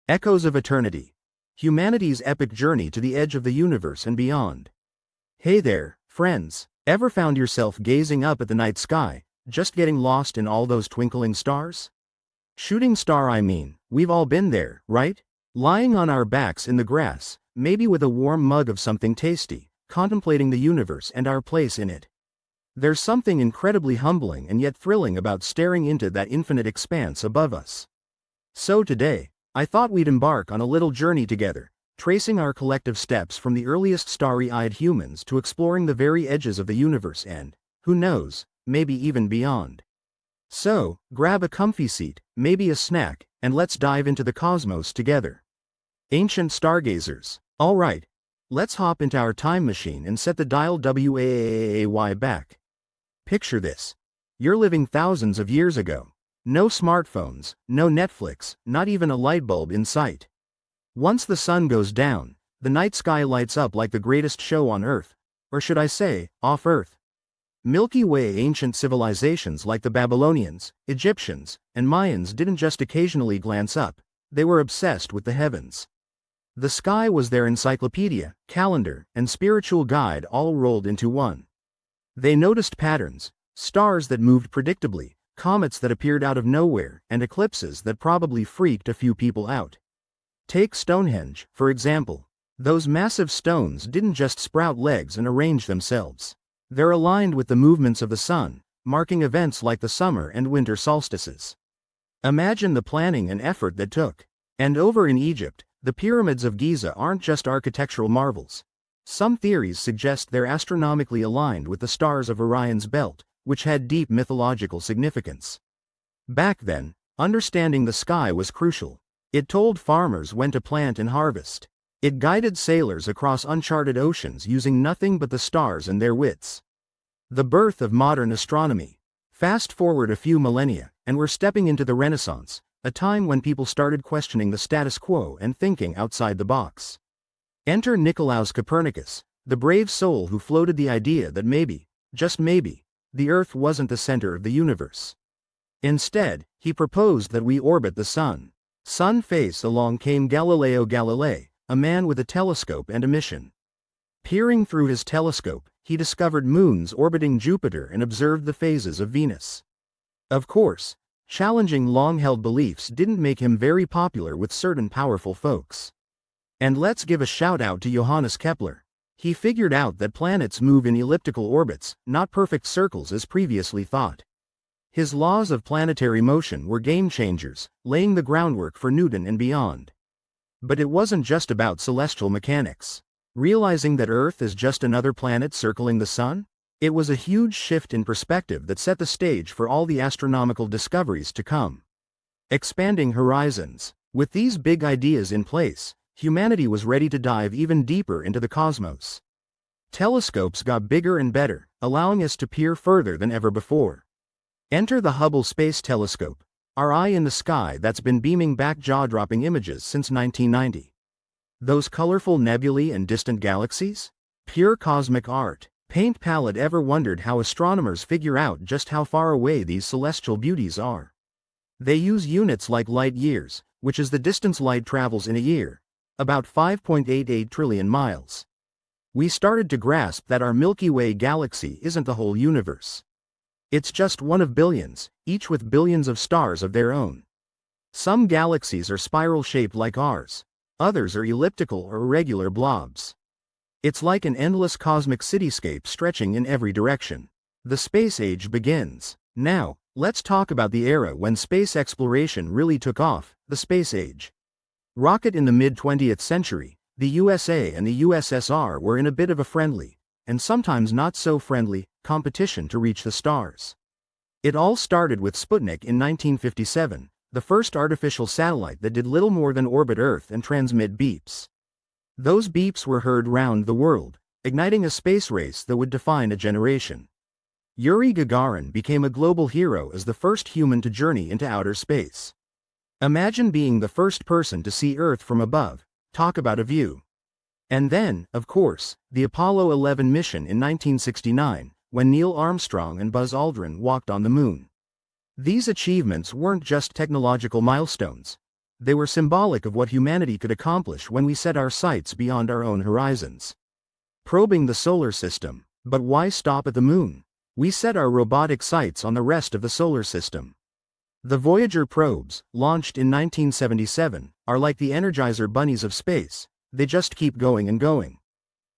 Echoes of Eternity. Humanity's epic journey to the edge of the universe and beyond. Hey there, friends. Ever found yourself gazing up at the night sky, just getting lost in all those twinkling stars? Shooting star, I mean, we've all been there, right? Lying on our backs in the grass, maybe with a warm mug of something tasty, contemplating the universe and our place in it. There's something incredibly humbling and yet thrilling about staring into that infinite expanse above us. So today, I thought we'd embark on a little journey together, tracing our collective steps from the earliest starry-eyed humans to exploring the very edges of the universe and, who knows, maybe even beyond. So, grab a comfy seat, maybe a snack, and let's dive into the cosmos together. Ancient stargazers. Alright, let's hop into our time machine and set the dial way back. Picture this. You're living thousands of years ago. No smartphones, no Netflix, not even a light bulb in sight. Once the sun goes down, the night sky lights up like the greatest show on Earth, or should I say, off Earth. Milky Way. Ancient civilizations like the Babylonians, Egyptians, and Mayans didn't just occasionally glance up, they were obsessed with the heavens. The sky was their encyclopedia, calendar, and spiritual guide all rolled into one. They noticed patterns, stars that moved predictably, comets that appeared out of nowhere, and eclipses that probably freaked a few people out. Take Stonehenge, for example. Those massive stones didn't just sprout legs and arrange themselves. They're aligned with the movements of the sun, marking events like the summer and winter solstices. Imagine the planning and effort that took. And over in Egypt, the pyramids of Giza aren't just architectural marvels. Some theories suggest they're astronomically aligned with the stars of Orion's belt, which had deep mythological significance. Back then, understanding the sky was crucial. It told farmers when to plant and harvest. It guided sailors across uncharted oceans using nothing but the stars and their wits. The birth of modern astronomy. Fast forward a few millennia, and we're stepping into the Renaissance, a time when people started questioning the status quo and thinking outside the box. Enter Nicolaus Copernicus, the brave soul who floated the idea that maybe, just maybe, the Earth wasn't the center of the universe. Instead, he proposed that we orbit the sun. Sun face along came Galileo Galilei, a man with a telescope and a mission. Peering through his telescope, he discovered moons orbiting Jupiter and observed the phases of Venus. Of course, challenging long-held beliefs didn't make him very popular with certain powerful folks. And let's give a shout-out to Johannes Kepler. He figured out that planets move in elliptical orbits, not perfect circles as previously thought. His laws of planetary motion were game-changers, laying the groundwork for Newton and beyond. But it wasn't just about celestial mechanics. Realizing that Earth is just another planet circling the sun? It was a huge shift in perspective that set the stage for all the astronomical discoveries to come. Expanding horizons. With these big ideas in place, humanity was ready to dive even deeper into the cosmos. Telescopes got bigger and better, allowing us to peer further than ever before. Enter the Hubble Space Telescope, our eye in the sky that's been beaming back jaw-dropping images since 1990. Those colorful nebulae and distant galaxies? Pure cosmic art. Paint palette. Ever wondered how astronomers figure out just how far away these celestial beauties are? They use units like light years, which is the distance light travels in a year. About 5.88 trillion miles. We started to grasp that our Milky Way galaxy isn't the whole universe. It's just one of billions, each with billions of stars of their own. Some galaxies are spiral-shaped like ours. Others are elliptical or irregular blobs. It's like an endless cosmic cityscape stretching in every direction. The space age begins. Now, let's talk about the era when space exploration really took off, the space age. Rocket in the mid-20th century, the USA and the USSR were in a bit of a friendly, and sometimes not so friendly, competition to reach the stars. It all started with Sputnik in 1957, the first artificial satellite that did little more than orbit Earth and transmit beeps. Those beeps were heard round the world, igniting a space race that would define a generation. Yuri Gagarin became a global hero as the first human to journey into outer space. Imagine being the first person to see Earth from above. Talk about a view. And then, of course, the Apollo 11 mission in 1969, when Neil Armstrong and Buzz Aldrin walked on the moon. These achievements weren't just technological milestones. They were symbolic of what humanity could accomplish when we set our sights beyond our own horizons. Probing the solar system. But why stop at the moon? We set our robotic sights on the rest of the solar system. The Voyager probes, launched in 1977, are like the Energizer bunnies of space. They just keep going and going.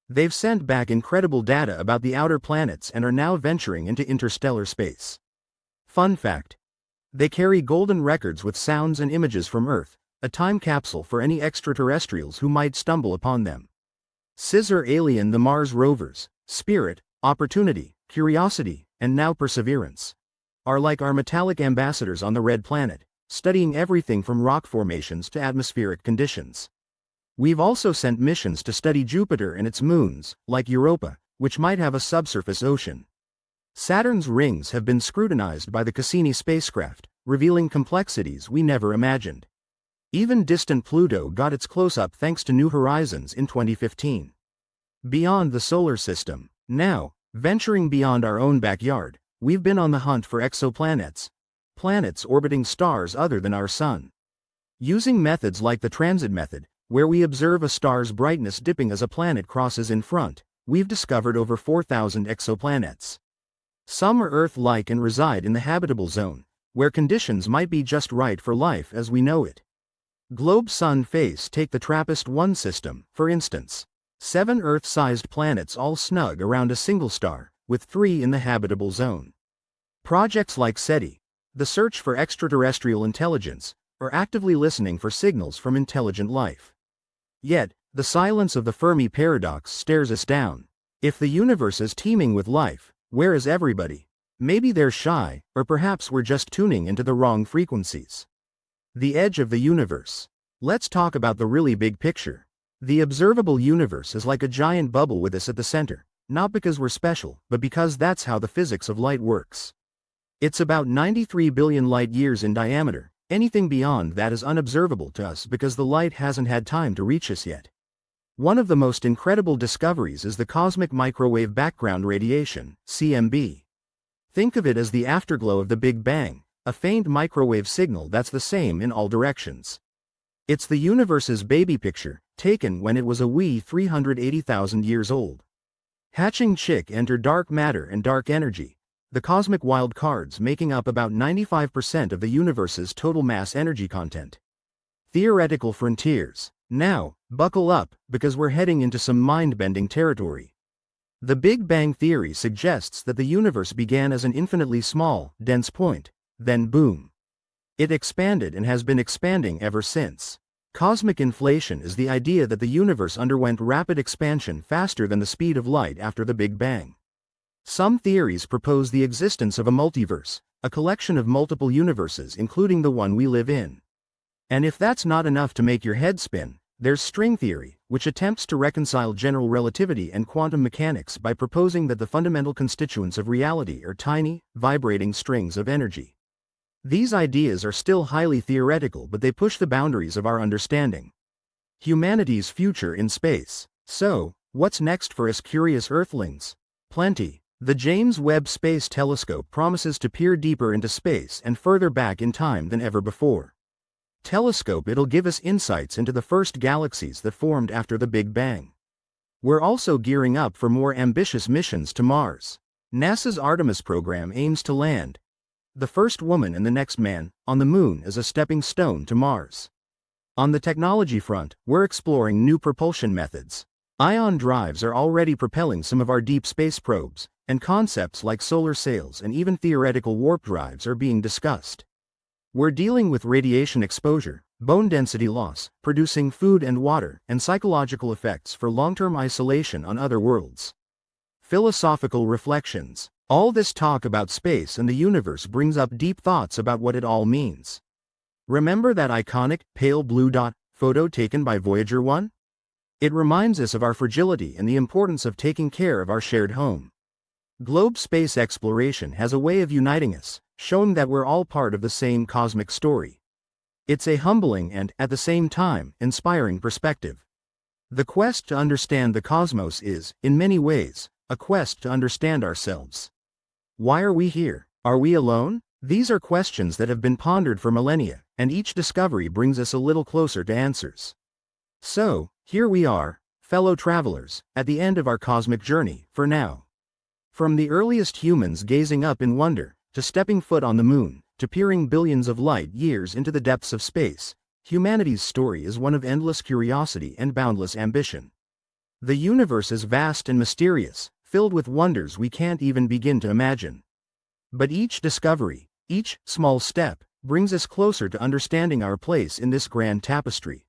They've sent back incredible data about the outer planets and are now venturing into interstellar space. Fun fact. They carry golden records with sounds and images from Earth, a time capsule for any extraterrestrials who might stumble upon them. Scissor Alien. The Mars rovers, Spirit, Opportunity, Curiosity, and now Perseverance, are like our metallic ambassadors on the red planet, studying everything from rock formations to atmospheric conditions. We've also sent missions to study Jupiter and its moons, like Europa, which might have a subsurface ocean. Saturn's rings have been scrutinized by the Cassini spacecraft, revealing complexities we never imagined. Even distant Pluto got its close-up thanks to New Horizons in 2015. Beyond the solar system. Now, venturing beyond our own backyard, we've been on the hunt for exoplanets, planets orbiting stars other than our Sun. Using methods like the transit method, where we observe a star's brightness dipping as a planet crosses in front, we've discovered over 4,000 exoplanets. Some are Earth-like and reside in the habitable zone, where conditions might be just right for life as we know it. Globe-Sun phase. Take the TRAPPIST-1 system, for instance. 7 Earth-sized planets all snug around a single star, with 3 in the habitable zone. Projects like SETI, the search for extraterrestrial intelligence, are actively listening for signals from intelligent life. Yet, the silence of the Fermi paradox stares us down. If the universe is teeming with life, where is everybody? Maybe they're shy, or perhaps we're just tuning into the wrong frequencies. The edge of the universe. Let's talk about the really big picture. The observable universe is like a giant bubble with us at the center, not because we're special, but because that's how the physics of light works. It's about 93 billion light-years in diameter. Anything beyond that is unobservable to us because the light hasn't had time to reach us yet. One of the most incredible discoveries is the cosmic microwave background radiation, CMB. Think of it as the afterglow of the Big Bang, a faint microwave signal that's the same in all directions. It's the universe's baby picture, taken when it was a wee 380,000 years old. Hatching chick enter dark matter and dark energy, the cosmic wild cards making up about 95% of the universe's total mass energy content. Theoretical frontiers. Now, buckle up, because we're heading into some mind-bending territory. The Big Bang Theory suggests that the universe began as an infinitely small, dense point, then boom. It expanded and has been expanding ever since. Cosmic inflation is the idea that the universe underwent rapid expansion faster than the speed of light after the Big Bang. Some theories propose the existence of a multiverse, a collection of multiple universes including the one we live in. And if that's not enough to make your head spin, there's string theory, which attempts to reconcile general relativity and quantum mechanics by proposing that the fundamental constituents of reality are tiny, vibrating strings of energy. These ideas are still highly theoretical, but they push the boundaries of our understanding. Humanity's future in space. So, what's next for us curious Earthlings? Plenty. The James Webb Space Telescope promises to peer deeper into space and further back in time than ever before. Telescope. It'll give us insights into the first galaxies that formed after the Big Bang. We're also gearing up for more ambitious missions to Mars. NASA's Artemis program aims to land the first woman and the next man on the moon as a stepping stone to Mars. On the technology front, we're exploring new propulsion methods. Ion drives are already propelling some of our deep space probes, and concepts like solar sails and even theoretical warp drives are being discussed. We're dealing with radiation exposure, bone density loss, producing food and water, and psychological effects for long-term isolation on other worlds. Philosophical reflections. All this talk about space and the universe brings up deep thoughts about what it all means. Remember that iconic, pale blue dot photo taken by Voyager 1? It reminds us of our fragility and the importance of taking care of our shared home. Globe space exploration has a way of uniting us, showing that we're all part of the same cosmic story. It's a humbling and, at the same time, inspiring perspective. The quest to understand the cosmos is, in many ways, a quest to understand ourselves. Why are we here? Are we alone? These are questions that have been pondered for millennia, and each discovery brings us a little closer to answers. So, here we are, fellow travelers, at the end of our cosmic journey, for now. From the earliest humans gazing up in wonder, to stepping foot on the moon, to peering billions of light years into the depths of space, humanity's story is one of endless curiosity and boundless ambition. The universe is vast and mysterious, filled with wonders we can't even begin to imagine. But each discovery, each small step, brings us closer to understanding our place in this grand tapestry.